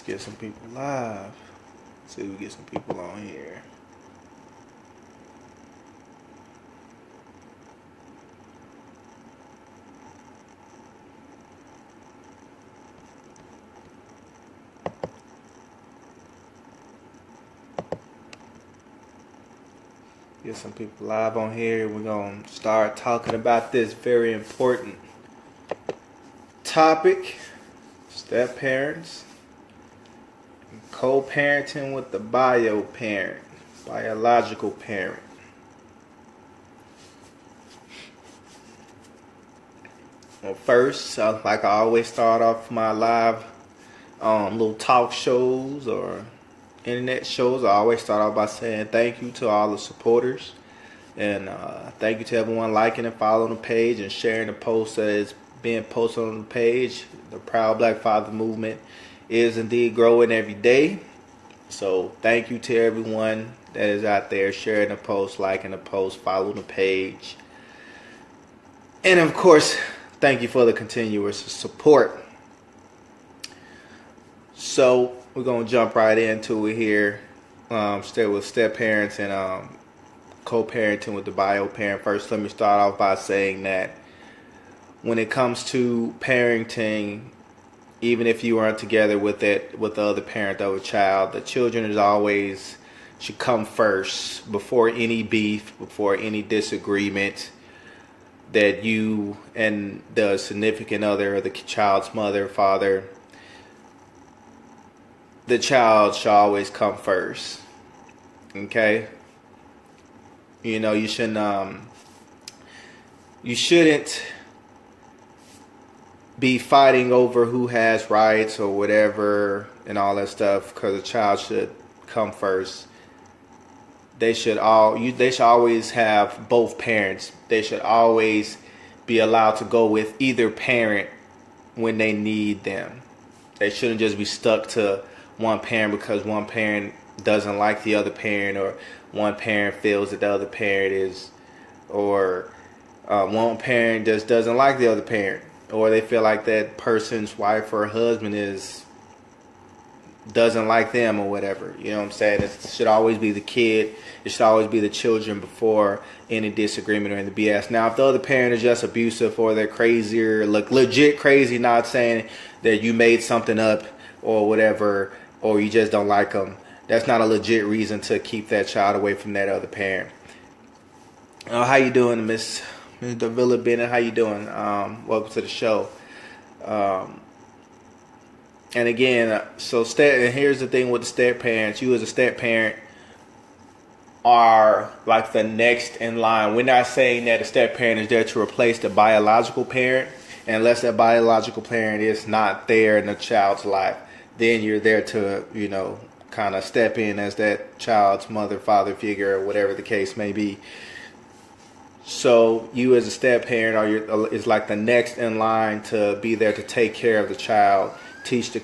Get some people live. See if we get some people on here. Get some people live on here. We're going to start talking about this very important topic. Step parents. Co-parenting with the biological parent. Well, first, like I always start off my live little talk shows or internet shows, I always start off by saying thank you to all the supporters. And thank you to everyone liking and following the page and sharing the post that is being posted on the page. The Proud Black Father movement is indeed growing every day. So thank you to everyone that is out there sharing the post, liking the post, following the page. And of course, thank you for the continuous support. So we're going to jump right into it here. Stay with step parents and co-parenting with the bio parent. First, let me start off by saying that when it comes to parenting, even if you aren't together with the other parent of a child, the children should come first before any beef, before any disagreement that you and the significant other, the child's mother, father, the child should always come first. Okay? You know, you shouldn't be fighting over who has rights or whatever and all that stuff, because a child should come first. They should always have both parents. They should always be allowed to go with either parent when they need them. They shouldn't just be stuck to one parent because one parent doesn't like the other parent, or one parent feels that the other parent is, or one parent just doesn't like the other parent, or they feel like that person's wife or husband doesn't like them or whatever. You know what I'm saying? It should always be the kid. It should always be the children before any disagreement or any BS. Now, if the other parent is just abusive or they're crazy or legit crazy, not saying that you made something up or whatever, or you just don't like them, that's not a legit reason to keep that child away from that other parent. How you doing, Miss Davila Bennett? How you doing? Welcome to the show. And again, and here's the thing with the step parents. You as a step parent are like the next in line. We're not saying that a step parent is there to replace the biological parent, unless that biological parent is not there in the child's life. Then you're there to, kind of step in as that child's mother, father figure, or whatever the case may be. So you as a step parent is like the next in line to be there to take care of the child, teach the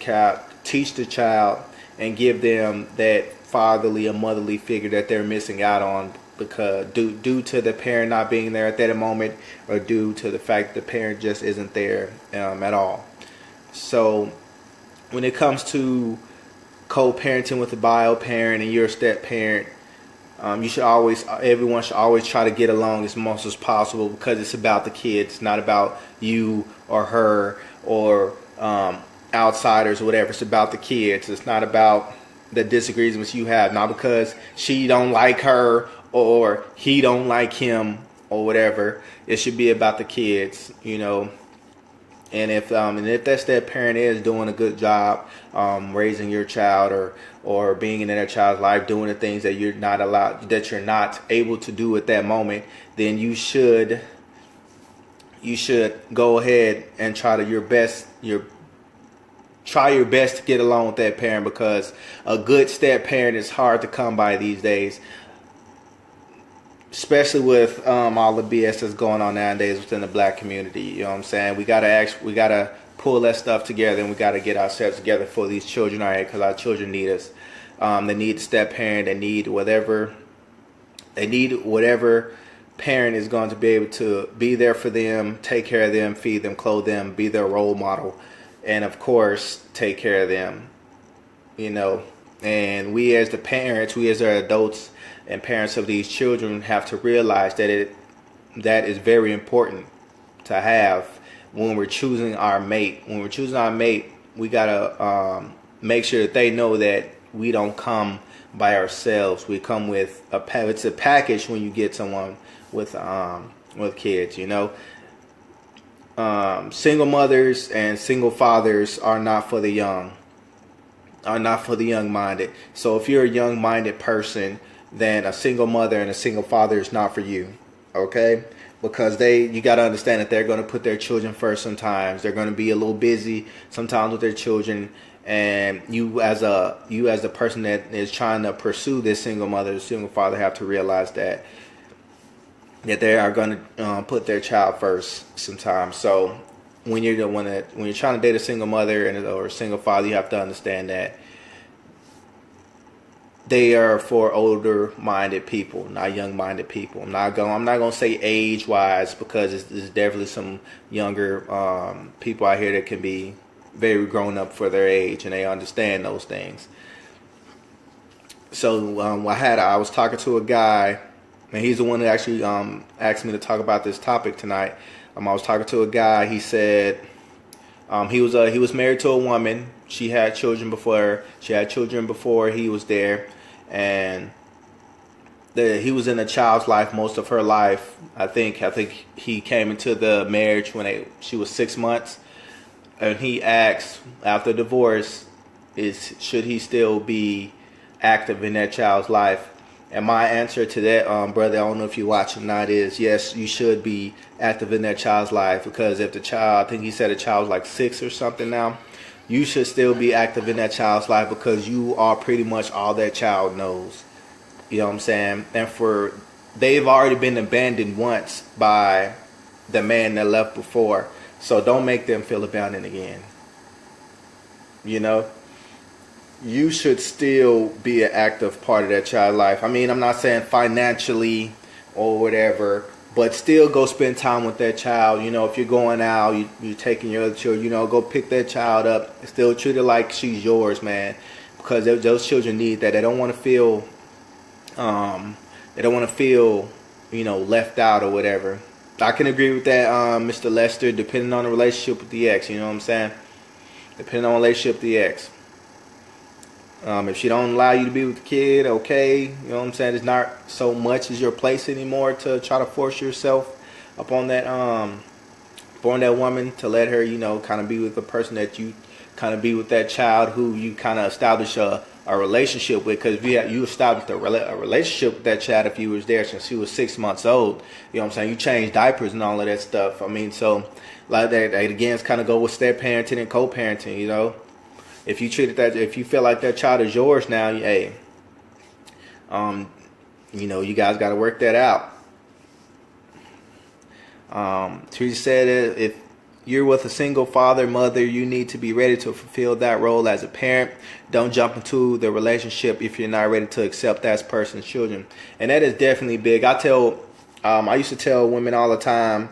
child, and give them that fatherly or motherly figure that they're missing out on because due to the parent not being there at that moment, or due to the fact the parent just isn't there at all. So when it comes to co-parenting with a bio parent and you're a step parent, everyone should always try to get along as much as possible, because it's about the kids, not about you or her or outsiders or whatever. It's about the kids. It's not about the disagreements you have, not because she don't like her or he don't like him or whatever. It should be about the kids, And if that step parent is doing a good job raising your child or being in their child's life, doing the things that you're not able to do at that moment, then you should go ahead and try your best to get along with that parent, because a good step parent is hard to come by these days, especially with all the BS that's going on nowadays within the black community. You know what I'm saying? We gotta pull that stuff together, and we gotta get ourselves together for these children, all right? Because our children need us. They need a step parent. They need whatever parent is going to be able to be there for them, take care of them, feed them, clothe them, be their role model, and of course take care of them you know. And we as the parents, we as the adults and parents of these children have to realize that is very important to have when we're choosing our mate. When we're choosing our mate, we gotta make sure that they know that we don't come by ourselves. We come with it's a package when you get someone with kids, you know. Single mothers and single fathers are not for the young, are not for the young-minded. So if you're a young-minded person, then a single mother and a single father is not for you, okay? Because you got to understand that they're going to put their children first sometimes. They're going to be a little busy sometimes with their children, and you as the person that is trying to pursue this single mother, single father, have to realize that they are going to put their child first sometimes. So when you're trying to date a single mother or a single father, you have to understand that they are for older-minded people, not young-minded people. I'm not gonna say age-wise, because there's definitely some younger people out here that can be very grown up for their age and they understand those things. So I was talking to a guy, and he's the one that actually asked me to talk about this topic tonight. I was talking to a guy. He said he was married to a woman. She had children before. She had children before he was there, and he was in a child's life most of her life. I think he came into the marriage when she was 6 months, and he asked after divorce, should he still be active in that child's life? And my answer to that, brother, I don't know if you're watching or not, is yes, you should be active in that child's life, because if the child, I think he said the child's like 6 or something now, you should still be active in that child's life, because you are pretty much all that child knows. You know what I'm saying? And they've already been abandoned once by the man that left before, so don't make them feel abandoned again. You know? You should still be an active part of that child's life. I mean, I'm not saying financially or whatever, but still go spend time with that child. You know, if you're going out, you're taking your other children, go pick that child up. Still treat her like she's yours, man, because those children need that. They don't want to feel, left out or whatever. I can agree with that, Mr. Lester, depending on the relationship with the ex. You know what I'm saying? Depending on the relationship with the ex. If she don't allow you to be with the kid, okay, you know what I'm saying? It's not so much as your place anymore to try to force yourself upon that woman, to let her, kind of be with the person that you kind of be with that child who you kind of establish a relationship with, because you established a relationship with that child if you was there since she was 6 months old. You know what I'm saying? You changed diapers and all of that stuff. I mean, so like that again, it's kind of go with step parenting and co-parenting, If you feel like that child is yours now, hey, you guys got to work that out. Teresa said, if you're with a single father, mother, you need to be ready to fulfill that role as a parent. Don't jump into the relationship if you're not ready to accept that person's children. And that is definitely big. I used to tell women all the time,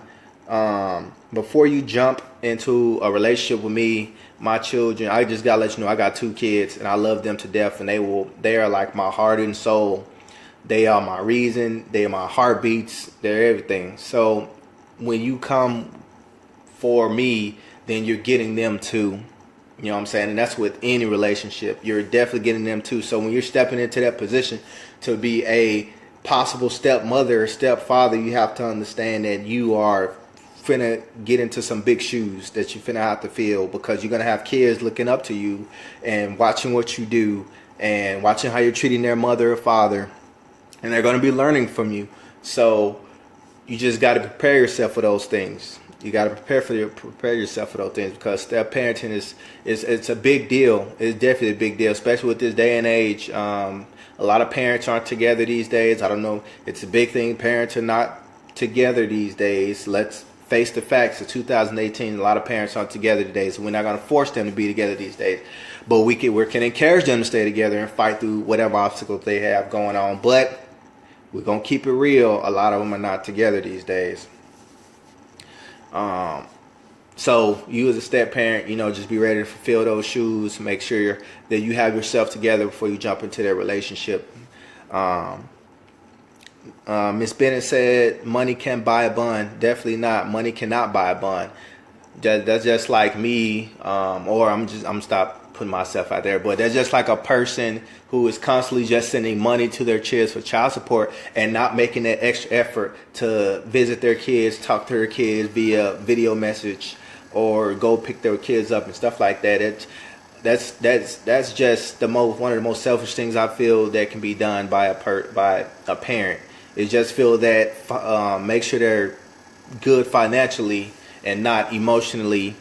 before you jump into a relationship with me, my children, I just gotta let you know I got 2 kids and I love them to death, and they are like my heart and soul. They are my reason, they are my heartbeats, they're everything. So when you come for me, then you're getting them too. You know what I'm saying? And that's with any relationship. You're definitely getting them too. So when you're stepping into that position to be a possible stepmother or stepfather, you have to understand that you are finna get into some big shoes that you finna have to fill, because you're gonna have kids looking up to you and watching what you do and watching how you're treating their mother or father, and they're gonna be learning from you. So you just got to prepare yourself for those things. You got to prepare yourself for those things, because step parenting it's a big deal. It's definitely a big deal, especially with this day and age. A lot of parents aren't together these days. I don't know. It's a big thing. Parents are not together these days. Let's face the facts. It's 2018. A lot of parents aren't together today, so we're not going to force them to be together these days. But we can encourage them to stay together and fight through whatever obstacles they have going on. But we're going to keep it real. A lot of them are not together these days. So you as a step parent, just be ready to fulfill those shoes. Make sure that you have yourself together before you jump into that relationship. Miss Bennett said, "Money can buy a bun." Definitely not. Money cannot buy a bun. That's just like me, or I'm stop putting myself out there, but that's just like a person who is constantly just sending money to their kids for child support and not making that extra effort to visit their kids, talk to their kids via video message, or go pick their kids up and stuff like that. That's just one of the most selfish things I feel that can be done by a parent. Is just feel that make sure they're good financially and not emotionally.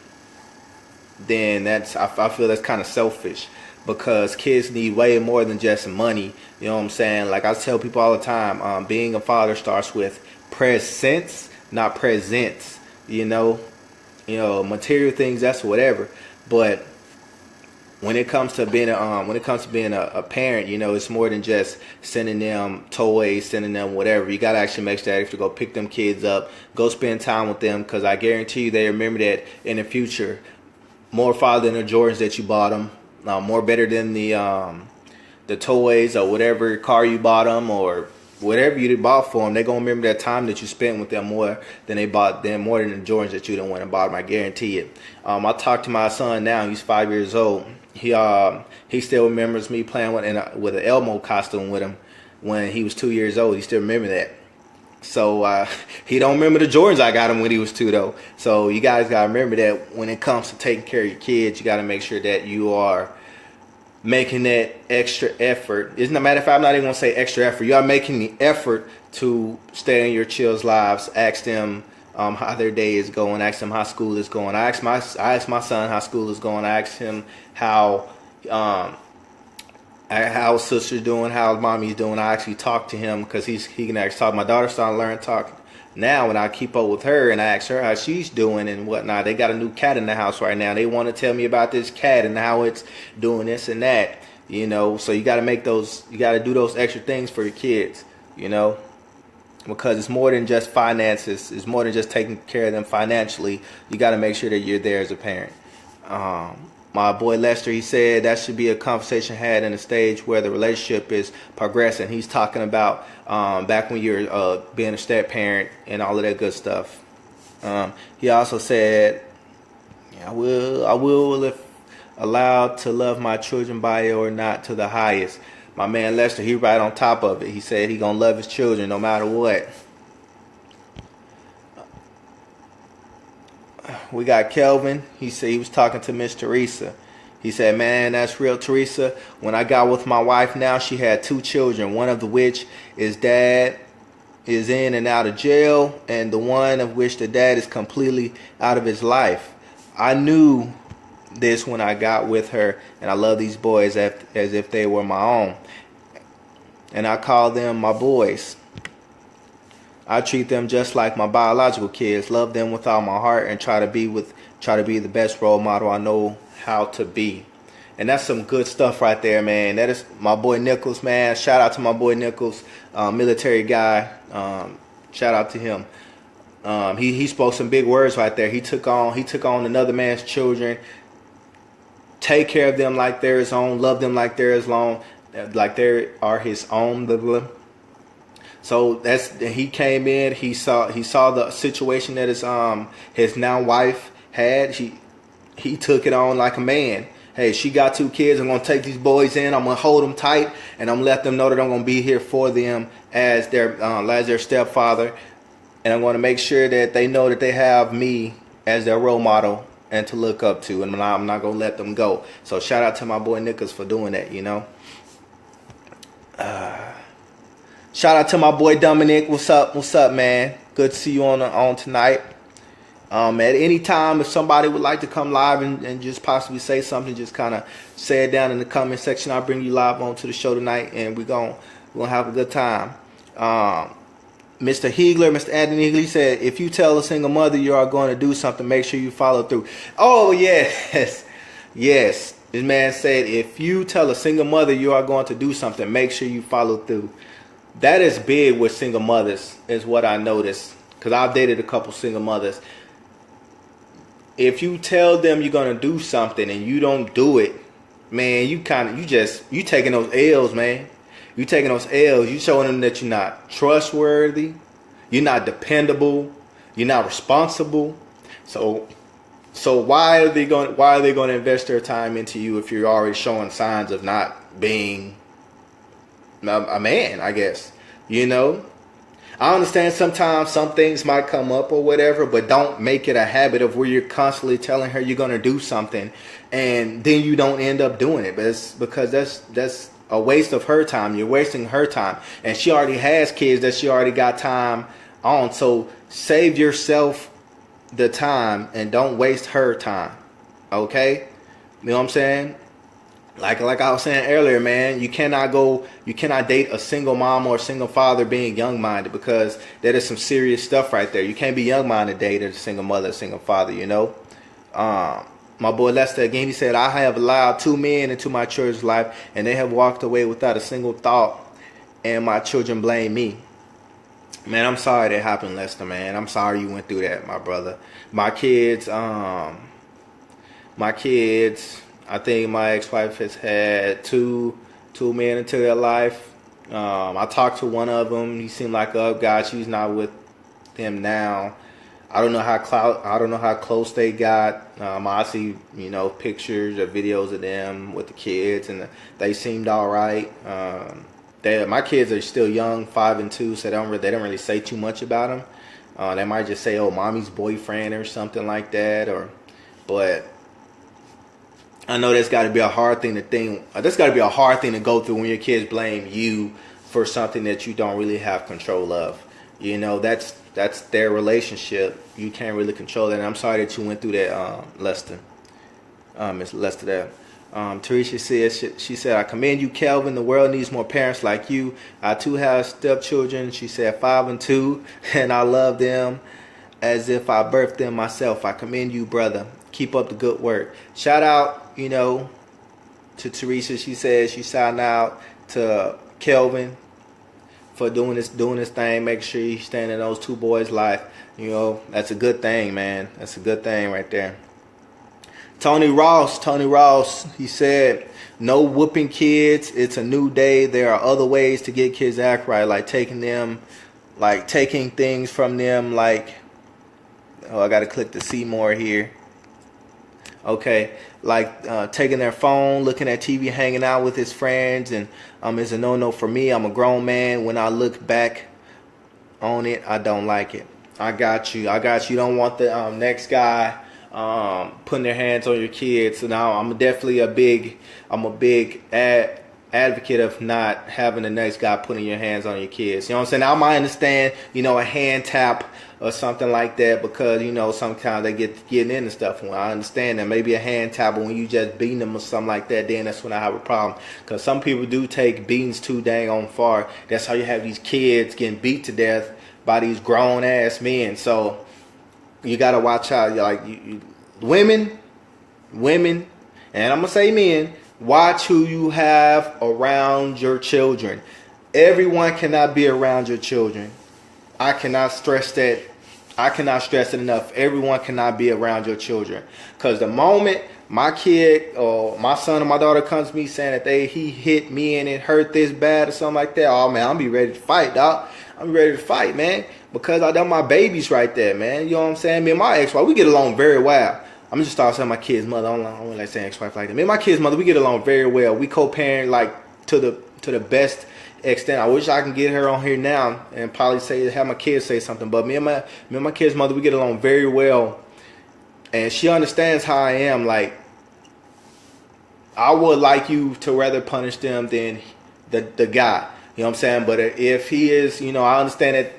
Then I feel that's kind of selfish, because kids need way more than just money. You know what I'm saying? Like I tell people all the time, being a father starts with presence, not presents. Material things, that's whatever. But when it comes to being a parent, it's more than just sending them toys, sending them whatever. You gotta actually make sure that if you go pick them kids up, go spend time with them, because I guarantee you they remember that in the future. More father than the Jordans that you bought them, more better than the toys or whatever car you bought them or whatever you bought for them. They're gonna remember that time that you spent with them more than the Jordans that you done went and bought them. I guarantee it. I talked to my son now. He's 5 years old. He still remembers me playing with an Elmo costume with him when he was 2 years old. He still remember that. So he don't remember the Jordans I got him when he was 2 though. So you guys gotta remember that when it comes to taking care of your kids, you gotta make sure that you are making that extra effort. It's no matter if I'm not even gonna say extra effort. You are making the effort to stay in your children's lives. Ask them how their day is going. Ask them how school is going. I asked my son how school is going. I asked him how sister's doing, how mommy's doing. I actually talked to him because he can actually talk. My daughter's starting to learn to talk now, and I keep up with her and I ask her how she's doing and whatnot. They got a new cat in the house right now. They want to tell me about this cat and how it's doing this and that. So you got to do those extra things for your kids. Because it's more than just finances. It's more than just taking care of them financially. You got to make sure that you're there as a parent. My boy Lester, he said that should be a conversation had in a stage where the relationship is progressing. He's talking about back when you're being a step parent and all of that good stuff. He also said, I will if allowed to love my children by or not to the highest. My man Lester, he right on top of it. He said he gonna love his children no matter what. We got Kelvin. He said he was talking to Miss Teresa. He said, "Man, that's real, Teresa. When I got with my wife now, she had 2 children. One of which is dad is in and out of jail, and the one of which the dad is completely out of his life. I knew this when I got with her, and I love these boys as if they were my own. And I call them my boys. I treat them just like my biological kids, love them with all my heart, and try to be the best role model I know how to be." And that's some good stuff right there, man. That is my boy Nichols, man. Shout out to my boy Nichols, military guy. Shout out to him. He spoke some big words right there. He took on another man's children. Take care of them like they're his own. Love them like they're like they are his own. So he came in. He saw the situation that his now wife had. He took it on like a man. Hey, she got 2 kids. I'm gonna take these boys in. I'm gonna hold them tight, and I'm gonna let them know that I'm gonna be here for them as their stepfather, and I'm gonna make sure that they know that they have me as their role model and to look up to, and I'm not gonna let them go. So shout out to my boy Nichols for doing that. Shout out to my boy Dominic. What's up, man? Good to see you on tonight. At any time, if somebody would like to come live and just possibly say something, just kind of say it down in the comment section. I'll bring you live onto the show tonight, and we're gonna have a good time. Mr. Anthony Hiegler said, "If you tell a single mother you are going to do something, make sure you follow through." Oh yes, yes. This man said, "If you tell a single mother you are going to do something, make sure you follow through." That is big with single mothers, is what I noticed, because I've dated a couple single mothers. if you tell them you're gonna do something and you don't do it, man, you taking those L's, man. You taking those L's. You showing them that you're not trustworthy, you're not dependable, you're not responsible. So why are they going to invest their time into you if you're already showing signs of not being a man, I guess. You know? I understand sometimes some things might come up or whatever, but don't make it a habit of where you're constantly telling her you're going to do something and then you don't end up doing it. But it's because that's a waste of her time. You're wasting her time. And she already has kids that she already got time on. So save yourself the time and don't waste her time. Okay? You know what I'm saying? Like I was saying earlier, man, you cannot date a single mom or a single father being young-minded, because that is some serious stuff right there. You can't be young-minded dating a single mother, a single father, you know. My boy Lester again, he said, I have allowed 2 men into my children's life and they have walked away without a single thought, and my children blame me. Man, I'm sorry that happened, Lester, man. I'm sorry you went through that, my brother. My kids, I think my ex-wife has had two men into their life. I talked to one of them. He seemed like a guy. She's not with him now. I don't know how close they got. I see, pictures or videos of them with the kids, and they seemed all right. My kids are still young, 5 and 2, so they don't really say too much about them. They might just say, "Oh, mommy's boyfriend" or something like that. But I know that's got to be a hard thing to think. That's got to be a hard thing to go through when your kids blame you for something that you don't really have control of. That's their relationship. You can't really control that. And I'm sorry that you went through that, Lester. Miss Lester there. Teresa says, she said, I commend you, Kelvin. The world needs more parents like you. I too have stepchildren. She said 5 and 2, and I love them as if I birthed them myself. I commend you, brother. Keep up the good work. Shout out, to Teresa. She says she's shouting out to Kelvin for doing this thing. Make sure you stand in those 2 boys' life. That's a good thing, man. That's a good thing right there. Tony Ross, he said, no whooping kids. It's a new day. There are other ways to get kids to act right, like taking things from them, I got to click to see more here. Okay, taking their phone, looking at TV, hanging out with his friends, and it's a no-no for me. I'm a grown man. When I look back on it, I don't like it. I got you. You don't want the next guy putting their hands on your kids. So now I'm definitely a big advocate of not having the next guy putting your hands on your kids. You know what I'm saying? Now I might understand, a hand tap or something like that, because sometimes they getting into stuff. When I understand that maybe a hand tap, but when you just beating them or something like that, then that's when I have a problem. Because some people do take beatings too dang on far. That's how you have these kids getting beat to death by these grown ass men. So you gotta watch out. Women, and I'm gonna say men, watch who you have around your children. Everyone cannot be around your children. I cannot stress that. I cannot stress it enough. Everyone cannot be around your children. Because the moment my kid or my son or my daughter comes to me saying that he hit me and it hurt this bad or something like that, oh man, I'll be ready to fight, dog. I'm ready to fight, man. Because I done my babies right there, man. You know what I'm saying? Me and my ex-wife, we get along very well. I'm just start saying my kid's mother. I don't like saying ex-wife like that. Me and my kid's mother, we get along very well. We co-parent to the best extent. I wish I can get her on here now and probably have my kids say something. But me and my kid's mother, we get along very well, and she understands how I am. I would like you to rather punish them than the guy. You know what I'm saying? But if he is, I understand that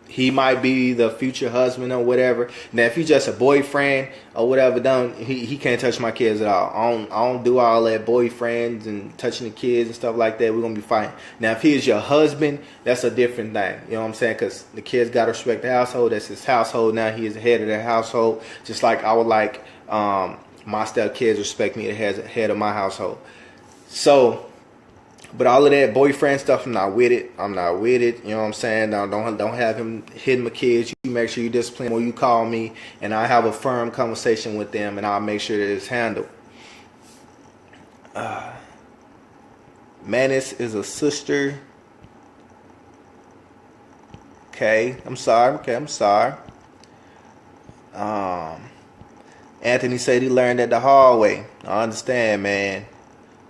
he might be the future husband or whatever. Now, if he's just a boyfriend or whatever, he can't touch my kids at all. I don't do all that boyfriends and touching the kids and stuff like that. We're going to be fighting. Now, if he is your husband, that's a different thing. You know what I'm saying? Because the kids got to respect the household. That's his household. Now he is the head of their household. Just like I would like my step kids respect me as head of my household. So, But all of that boyfriend stuff, I'm not with it. I'm not with it. You know what I'm saying? Don't have him hitting my kids. You make sure you discipline them, or you call me, and I have a firm conversation with them, and I'll make sure that it's handled. Manis is a sister. Okay, I'm sorry. Anthony said he learned at the hard way. I understand, man.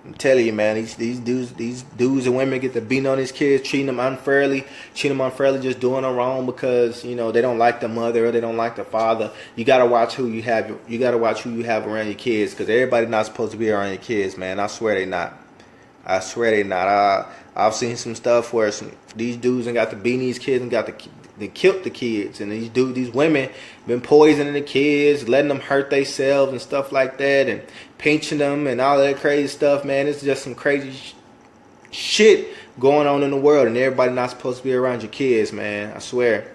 I'm telling you, man, these dudes and women get to beating on these kids, treating them unfairly, just doing them wrong because, you know, they don't like the mother or they don't like the father. You gotta watch who you have. You gotta watch who you have around your kids, because everybody's not supposed to be around your kids, man. I swear they not. I've seen some stuff where these dudes and got to beat these kids and got to killed the kids, and these women been poisoning the kids, letting them hurt themselves and stuff like that, and pinching them and all that crazy stuff, man. It's just some crazy shit going on in the world, and everybody not supposed to be around your kids, man. I swear.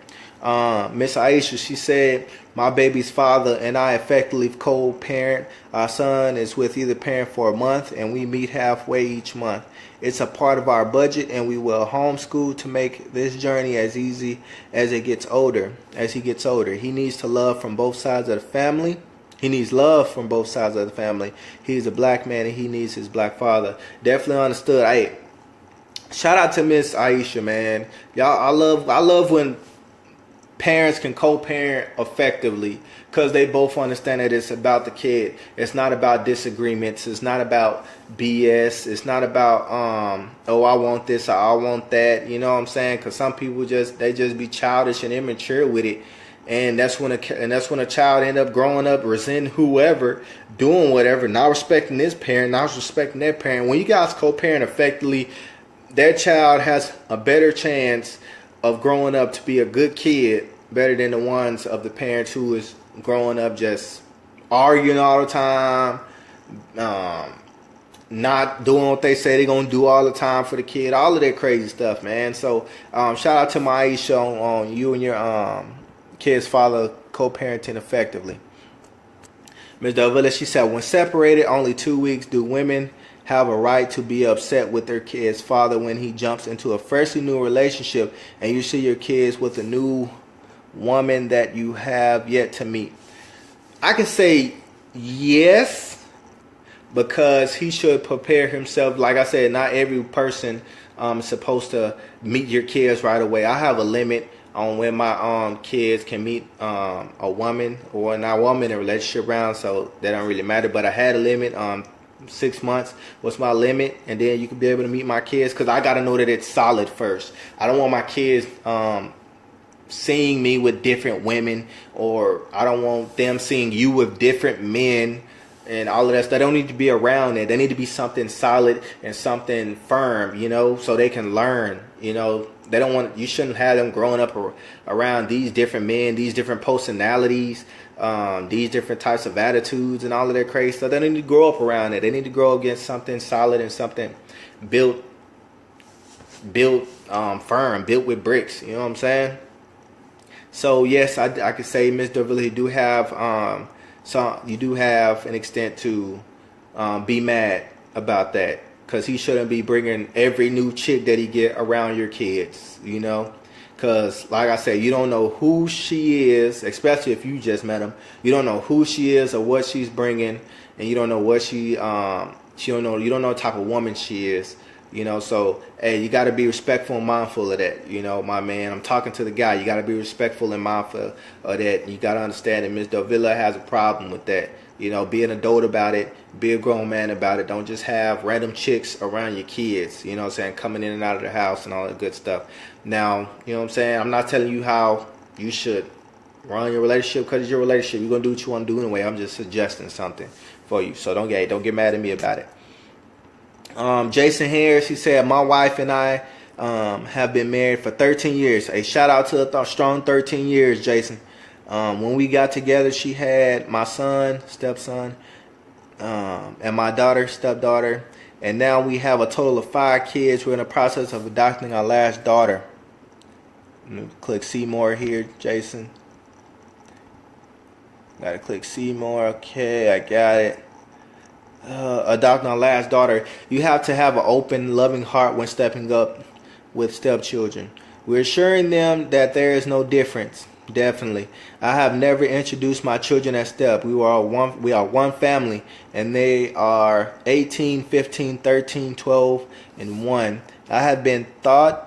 Miss Aisha, she said, my baby's father and I effectively co-parent. Our son is with either parent for a month, and we meet halfway each month. It's a part of our budget, and we will homeschool to make this journey as easy as he gets older. He needs to love from both sides of the family. He's a black man, and he needs his black father. Definitely understood. Hey, shout out to Miss Aisha, man. Y'all, I love when parents can co-parent effectively, because they both understand that it's about the kid. It's not about disagreements. It's not about BS. It's not about oh, I want this or I want that. You know what I'm saying? Because some people just be childish and immature with it, and that's when a child end up growing up resenting whoever, doing whatever, not respecting this parent, not respecting that parent. When you guys co-parent effectively, that child has a better chance of growing up to be a good kid, better than the ones of the parents who is growing up just arguing all the time, not doing what they say they're gonna do all the time for the kid, all of that crazy stuff, man. So shout out to Maisha on you and your kid's father co-parenting effectively. Ms. Davila, she said, when separated only 2 weeks, do women have a right to be upset with their kid's father when he jumps into a freshly new relationship and you see your kids with a new woman that you have yet to meet? I can say yes, because he should prepare himself. Like I said, not every person is supposed to meet your kids right away. I have a limit on when my kids can meet a woman or not woman in a relationship round, so that don't really matter. But I had a limit. 6 months was my limit, and then you can be able to meet my kids, because I got to know that it's solid first. I don't want my kids seeing me with different women, or I don't want them seeing you with different men and all of that stuff. They don't need to be around it. They need to be something solid and something firm, you know, so they can learn. You know, you shouldn't have them growing up around these different men, these different personalities, these different types of attitudes and all of that crazy stuff. They need to grow up around it. They need to grow against something solid and something built firm, built with bricks. You know what I'm saying? So yes, I could say, Ms. Davila, you do have an extent to be mad about that, because he shouldn't be bringing every new chick that he get around your kids, you know. Because, like I said, you don't know who she is, especially if you just met him. You don't know who she is or what she's bringing, and you don't know what you don't know what type of woman she is, you know. So, hey, you got to be respectful and mindful of that, you know, my man. I'm talking to the guy. You got to be respectful and mindful of that. You got to understand that Ms. Davila has a problem with that. You know, be an adult about it. Be a grown man about it. Don't just have random chicks around your kids, you know what I'm saying, coming in and out of the house and all that good stuff. Now, you know what I'm saying, I'm not telling you how you should run your relationship, because it's your relationship. You're going to do what you want to do anyway. I'm just suggesting something for you. So don't get mad at me about it. Jason Harris, he said, my wife and I have been married for 13 years. A shout out to a strong 13 years, Jason. When we got together, she had my son, stepson, and my daughter, stepdaughter, and now we have a total of 5 kids. We're in the process of adopting our last daughter. Click see more here, Jason. Gotta click see more. Okay, I got it. adopting our last daughter, you have to have an open, loving heart when stepping up with stepchildren. We're assuring them that there is no difference. Definitely. I have never introduced my children as step. We are one family, and they are 18, 15, 13, 12, and 1. I have been I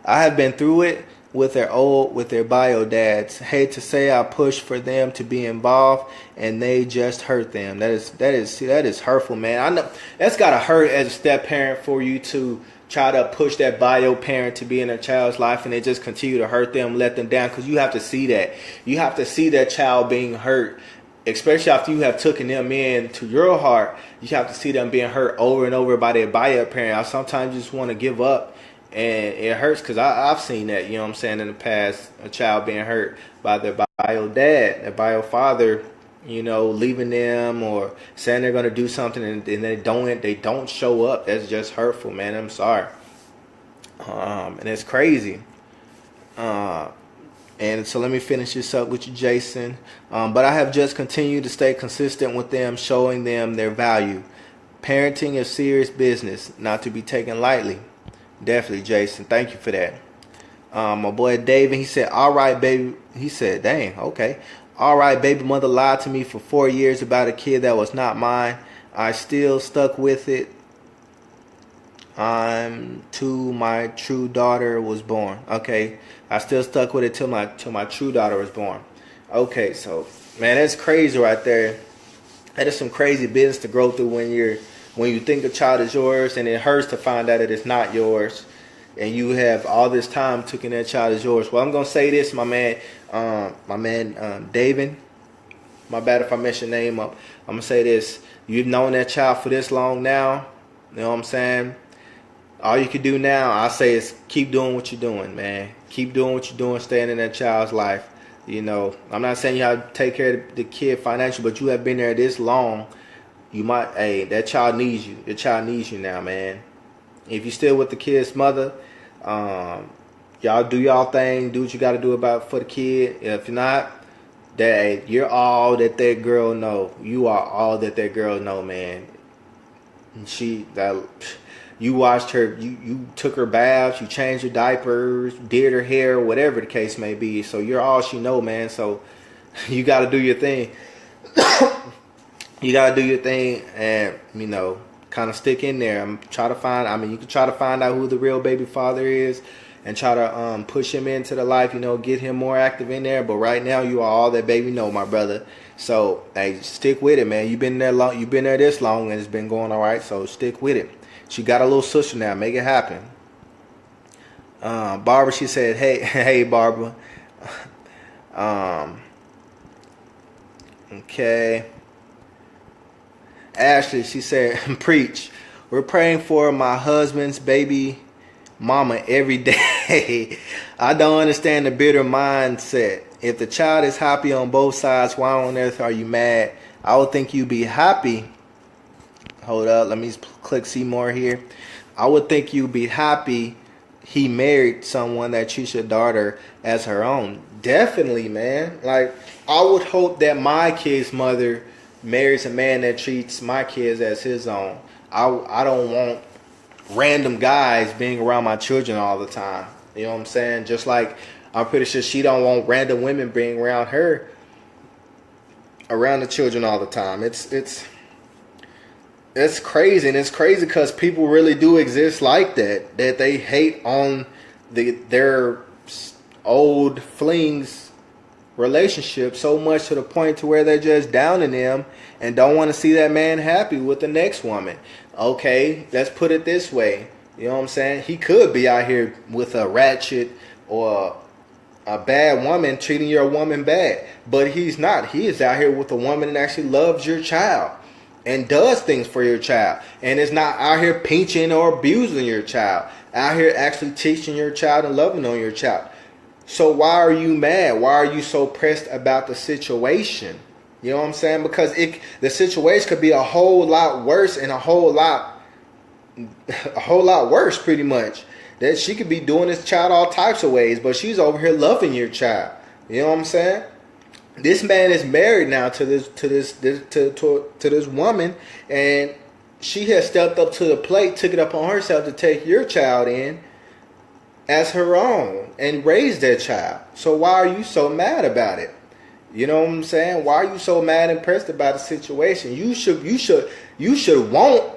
have been through it with their bio dads. Hate to say I pushed for them to be involved and they just hurt them. That is hurtful, man. I know that's gotta hurt as a step parent for you to try to push that bio parent to be in their child's life and they just continue to hurt them, let them down, because you have to see that. You have to see that child being hurt. Especially after you have taken them in to your heart, you have to see them being hurt over and over by their bio parent. I sometimes just want to give up. And it hurts because I've seen that, you know what I'm saying, in the past, a child being hurt by their bio dad, their bio father, you know, leaving them or saying they're going to do something and they don't show up. That's just hurtful, man. I'm sorry. And it's crazy. And so let me finish this up with you, Jason. But I have just continued to stay consistent with them, showing them their value. Parenting is serious business, not to be taken lightly. Definitely, Jason. Thank you for that. My boy David, he said, all right, baby. He said, dang, okay. All right, baby mother lied to me for 4 years about a kid that was not mine. I still stuck with it. Till my true daughter was born. Okay. I still stuck with it till my true daughter was born. Okay, so man, that's crazy right there. That is some crazy business to go through when you think a child is yours and it hurts to find out that it's not yours and you have all this time thinking that child is yours. Well, I'm gonna say this, my man David. My bad if I mess your name up. I'm gonna say this. You've known that child for this long now. You know what I'm saying? All you can do now, I say, is keep doing what you're doing, man. Keep doing what you're doing, staying in that child's life. You know, I'm not saying you have to take care of the kid financially, but you have been there this long. You might, that child needs you. The child needs you now, man. If you're still with the kid's mother, y'all do y'all thing. Do what you got to do for the kid. If you're not, you're all that girl know. You are all that girl know, man. And you watched her, you took her baths, you changed her diapers, did her hair, whatever the case may be. So you're all she know, man. So you got to do your thing. You got to do your thing and, you know, kind of stick in there. You can try to find out who the real baby father is and try to push him into the life, you know, get him more active in there. But right now, you are all that baby know, my brother. So, hey, stick with it, man. You've been there long. You've been there this long and it's been going all right. So stick with it. She got a little sister now. Make it happen. Barbara, she said, hey, Barbara. Okay. Ashley, she said, preach. We're praying for my husband's baby mama every day. I don't understand the bitter mindset. If the child is happy on both sides, why on earth are you mad? I would think you'd be happy. Hold up, let me click see more here. I would think you'd be happy he married someone that treats your daughter as her own. Definitely, man. Like, I would hope that my kid's mother marries a man that treats my kids as his own. I don't want random guys being around my children all the time. You know what I'm saying? Just like I'm pretty sure she don't want random women being around her, around the children all the time. It's crazy, and it's crazy because people really do exist like that. That they hate on their old flings relationship so much to the point to where they're just downing them and don't want to see that man happy with the next woman. Okay, let's put it this way. You know what I'm saying? He could be out here with a ratchet or a bad woman treating your woman bad, but he's not. He is out here with a woman that actually loves your child and does things for your child, and is not out here pinching or abusing your child. Out here actually teaching your child and loving on your child. So why are you mad? Why are you so pressed about the situation? You know what I'm saying? Because the situation could be a whole lot worse and a whole lot worse, pretty much. That she could be doing this child all types of ways, but she's over here loving your child. You know what I'm saying? This man is married now to this woman, and she has stepped up to the plate, took it up on herself to take your child in as her own and raise that child. So why are you so mad about it? You know what I'm saying? Why are you so mad and pressed about the situation? You should want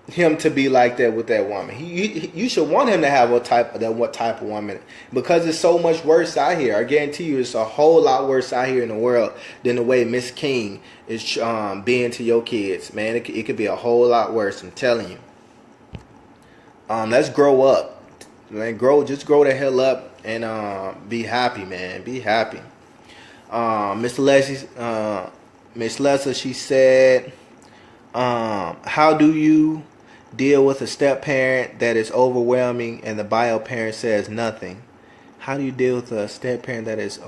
him to be like that with that woman. You should want him to have what type of woman, because it's so much worse out here. I guarantee you, it's a whole lot worse out here in the world than the way Miss King is being to your kids. Man, it could be a whole lot worse. I'm telling you. Let's grow up, man. Just grow the hell up and be happy, man. Be happy. Miss Leslie, she said, how do you deal with a step parent that is overwhelming and the bio parent says nothing? How do you deal with a step parent that is?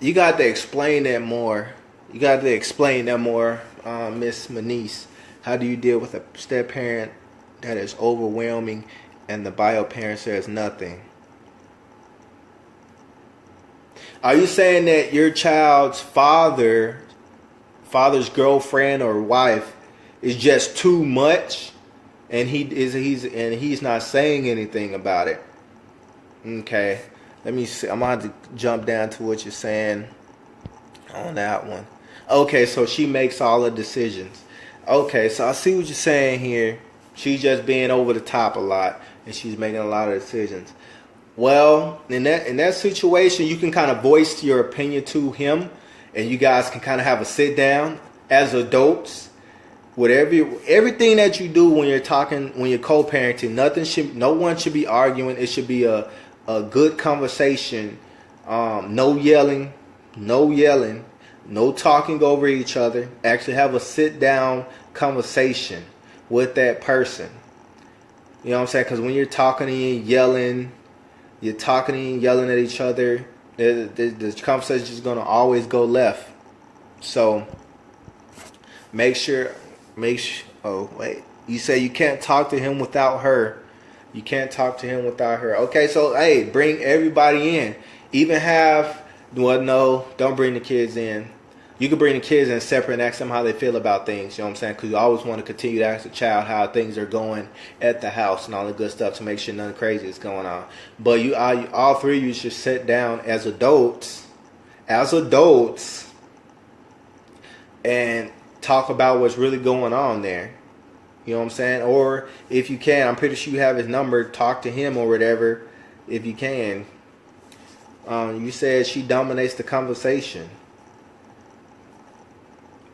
You got to explain that more. Miss Manice. How do you deal with a step parent that is overwhelming and the bio parent says nothing? Are you saying that your child's father's girlfriend or wife is just too much, and he's not saying anything about it? Okay, let me see. I'm gonna have to jump down to what you're saying on that one. Okay, so she makes all the decisions. Okay, so I see what you're saying here. She's just being over the top a lot, and she's making a lot of decisions. Well, in that situation, you can kind of voice your opinion to him, and you guys can kind of have a sit down as adults. Everything that you do when you're co-parenting, no one should be arguing. It should be a good conversation. No yelling, no talking over each other. Actually have a sit down conversation with that person. You know what I'm saying? Because when you're talking and yelling at each other, the conversation is just going to always go left. So make sure. Oh wait, you say you can't talk to him without her. Okay, so hey, bring everybody in. No, don't bring the kids in. You can bring the kids in separate and ask them how they feel about things. You know what I'm saying? Because you always want to continue to ask the child how things are going at the house and all the good stuff to make sure nothing crazy is going on. But all three of you should sit down as adults, and talk about what's really going on there. You know what I'm saying? Or if you can, I'm pretty sure you have his number, talk to him or whatever if you can. You said she dominates the conversation.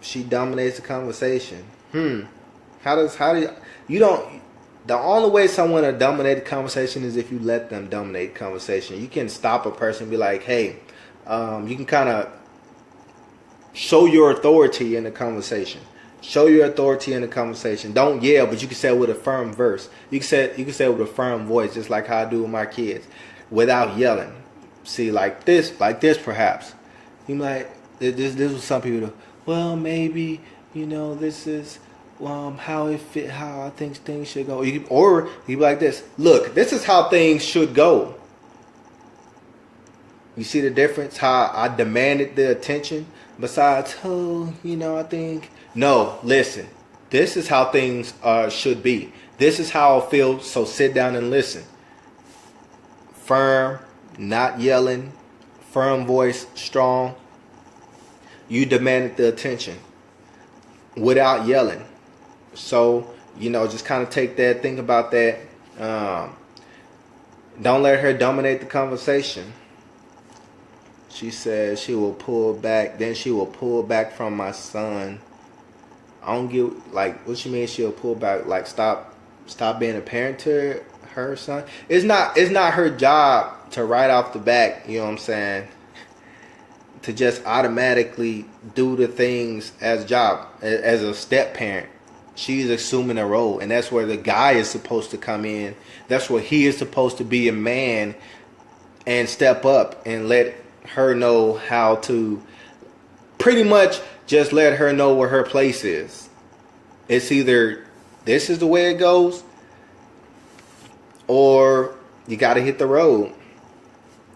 The only way someone will dominate the conversation is if you let them dominate the conversation. You can stop a person and be like, hey, you can kind of show your authority in the conversation. Don't yell, but you can say it with a firm verse. You can say it with a firm voice, just like how I do with my kids, without yelling. See, like this perhaps. You like this was some people. Well, maybe this is how I think things should go. Or you be like this. Look, this is how things should go. You see the difference? How I demanded the attention. Besides, I think. No, listen. This is how things should be. This is how I feel. So sit down and listen. Firm, not yelling. Firm voice, strong. You demanded the attention without yelling. So, just kind of take that. Think about that. Don't let her dominate the conversation. She says she will pull back. Then she will pull back from my son. I don't get what she means. She'll pull back. Like stop being a parent to her son. It's not her job to right off the bat. You know what I'm saying? To just automatically do the things as a step parent. She's assuming a role, and that's where the guy is supposed to come in. That's where he is supposed to be a man and step up and let her know how to pretty much just let her know where her place is. It's either this is the way it goes, or you got to hit the road.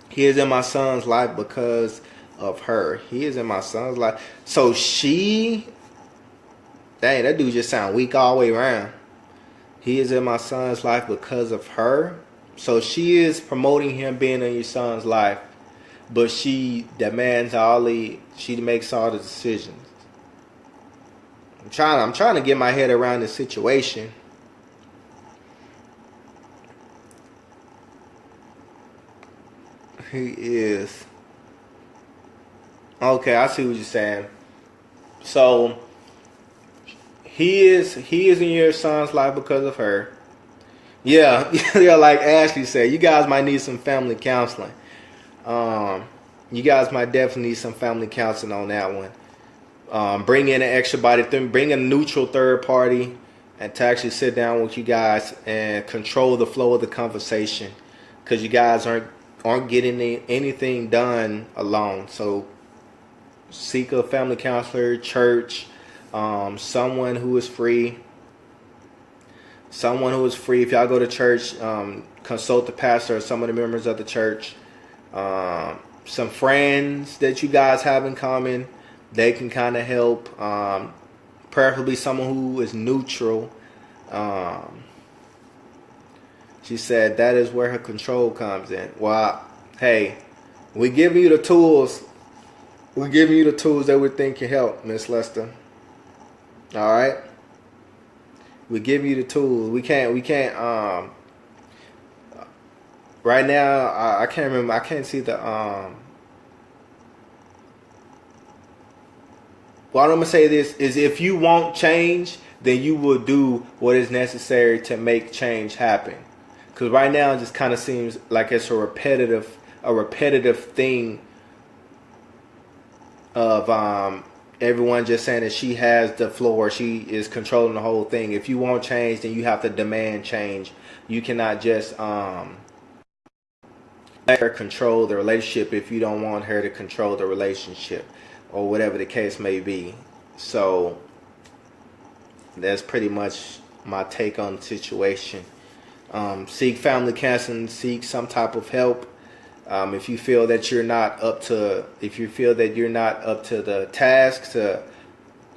He is in my son's life because of her. He is in my son's life. So dang, that dude just sound weak all the way around. He is in my son's life because of her. So she is promoting him being in your son's life, but she makes all the decisions. I'm trying to get my head around this situation. He is. Okay, I see what you're saying. So he is in your son's life because of her. Yeah, yeah, like Ashley said, you guys might need some family counseling. You guys might definitely need some family counseling on that one. Bring in an extra body, bring a neutral third party, and to actually sit down with you guys and control the flow of the conversation, because you guys aren't getting anything done alone. So seek a family counselor, church, someone who is free. Someone who is free. If y'all go to church, consult the pastor or some of the members of the church. Some friends that you guys have in common, they can kind of help. Preferably someone who is neutral. She said that is where her control comes in. Well, hey, we give you the tools. We're giving you the tools that we think can help, Miss Lester. All right. We give you the tools. We can't. Right now, I can't remember. I can't see the. Well, I'm gonna say this is: if you want change, then you will do what is necessary to make change happen. Because right now, it just kind of seems like it's a repetitive thing of everyone just saying that she has the floor, she is controlling the whole thing. If you want change, then you have to demand change. You cannot just let her control the relationship if you don't want her to control the relationship, or whatever the case may be. So that's pretty much my take on the situation. Seek family counseling, seek some type of help. If you feel that you're not up to the task to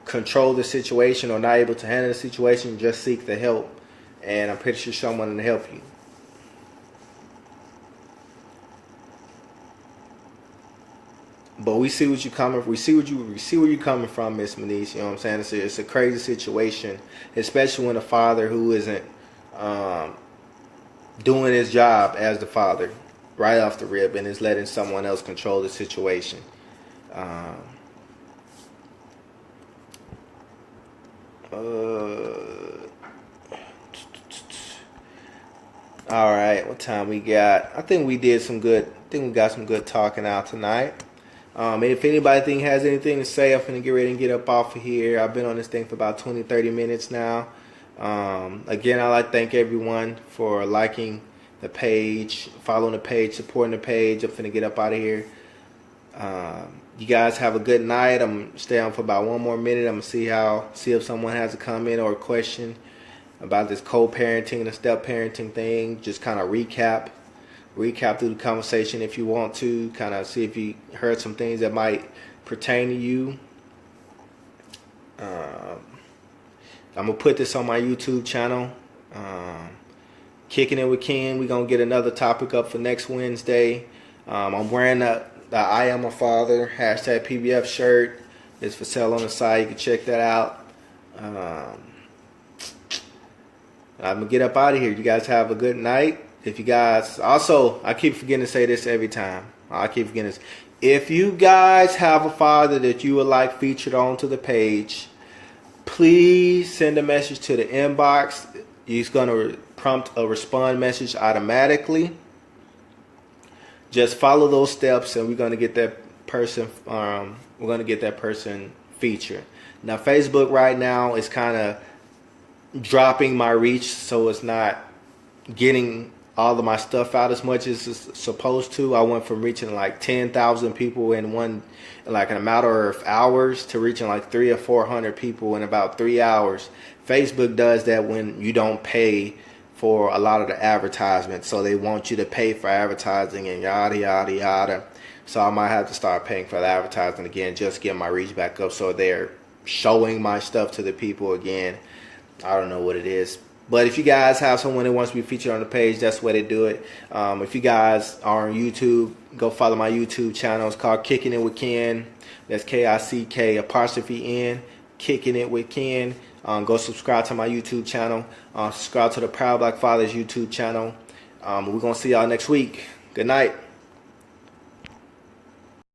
control the situation or not able to handle the situation, just seek the help, and I'm pretty sure someone will help you. But we see what you're coming. We see where you're coming from, Miss Manice. You know what I'm saying? It's a crazy situation, especially when a father who isn't doing his job as the father right off the rip and is letting someone else control the situation. All right, what time we got? I think we got some good talking out tonight. If anybody has anything to say, I'm finna get ready and get up off of here. I've been on this thing for about 20-30 minutes now. Again, I'd like to thank everyone for liking the page, following the page, supporting the page. I'm finna get up out of here. You guys have a good night. I'm gonna stay on for about one more minute. I'm gonna see if someone has a comment or a question about this co-parenting and the step-parenting thing. Just kind of recap through the conversation if you want to. Kind of see if you heard some things that might pertain to you. I'm gonna put this on my YouTube channel. Kicking it with Ken. We're gonna get another topic up for next Wednesday. I'm wearing the I Am a Father #PBF shirt. It's for sale on the site. You can check that out. I'm gonna get up out of here. You guys have a good night. If you guys also, I keep forgetting to say this every time. I keep forgetting this. If you guys have a father that you would like featured onto the page, please send a message to the inbox. He's gonna prompt a respond message automatically. Just follow those steps, and we're gonna get that person. We're gonna get that person featured. Now, Facebook right now is kind of dropping my reach, so it's not getting all of my stuff out as much as it's supposed to. I went from reaching like 10,000 people in a matter of hours to reaching like 300 or 400 people in about 3 hours. Facebook does that when you don't pay for a lot of the advertisements. So they want you to pay for advertising and yada, yada, yada. So I might have to start paying for the advertising again, just get my reach back up so they're showing my stuff to the people again. I don't know what it is. But if you guys have someone that wants to be featured on the page, that's the way they do it. If you guys are on YouTube, go follow my YouTube channel. It's called Kicking It with Ken. That's KICK''N, Kicking It with Ken. Go subscribe to my YouTube channel. Subscribe to the Proud Black Fathers YouTube channel. We're going to see y'all next week. Good night.